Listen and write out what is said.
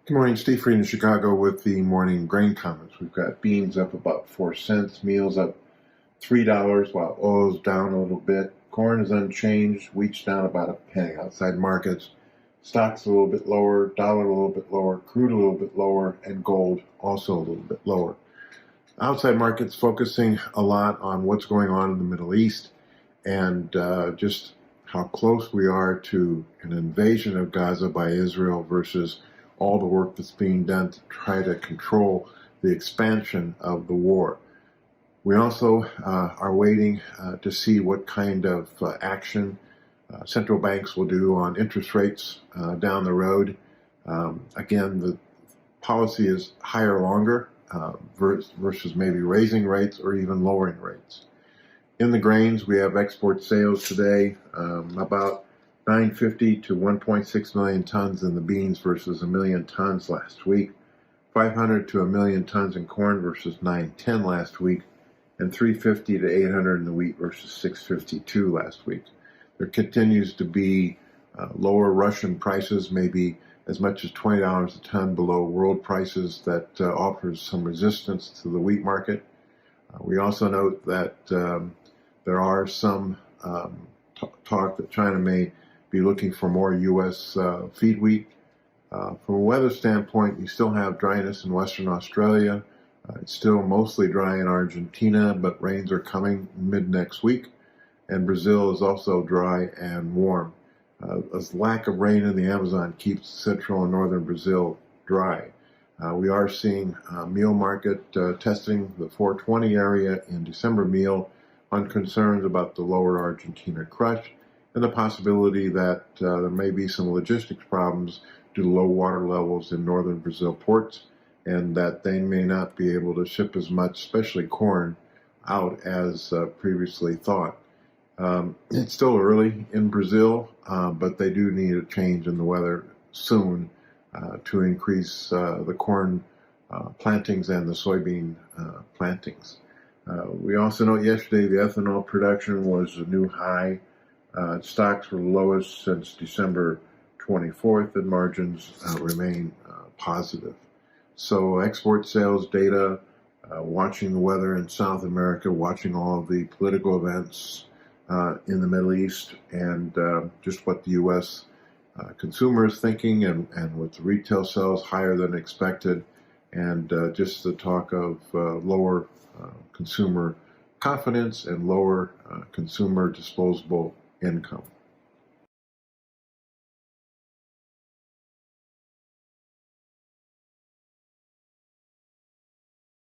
Good morning, Steve Freed in Chicago with the morning grain comments. We've got beans up about 4 cents, meal's up $3, while oil's down a little bit. Corn is unchanged, wheat's down about a penny. Outside markets, stocks a little bit lower, dollar a little bit lower, crude a little bit lower, and gold also a little bit lower. Outside markets focusing a lot on what's going on in the Middle East and just how close we are to an invasion of Gaza by Israel versus all the work that's being done to try to control the expansion of the war. We also are waiting to see what kind of action central banks will do on interest rates down the road. Again, the policy is higher longer versus maybe raising rates or even lowering rates. In the grains, we have export sales today about 950 to 1.6 million tons in the beans versus 1 million tons last week, 500 to 1 million tons in corn versus 910 last week, and 350 to 800 in the wheat versus 652 last week. There continues to be lower Russian prices, maybe as much as $20 a ton below world prices, that offers some resistance to the wheat market. We also note that there are some talk that China may be looking for more U.S. feed wheat. From a weather standpoint, you still have dryness in Western Australia. It's still mostly dry in Argentina, but rains are coming mid next week. And Brazil is also dry and warm. A lack of rain in the Amazon keeps central and northern Brazil dry. We are seeing meal market testing the 420 area in December meal on concerns about the lower Argentina crush and the possibility that there may be some logistics problems due to low water levels in northern Brazil ports, and that they may not be able to ship as much, especially corn, out as previously thought. It's still early in Brazil, but they do need a change in the weather soon to increase the corn plantings and the soybean plantings. We also know yesterday the ethanol production was a new high. Stocks were lowest since December 24th, and margins remain positive. So export sales data, watching the weather in South America, watching all of the political events in the Middle East, and just what the U.S. Consumer is thinking, and with the retail sales higher than expected, and just the talk of lower consumer confidence and lower consumer disposable income.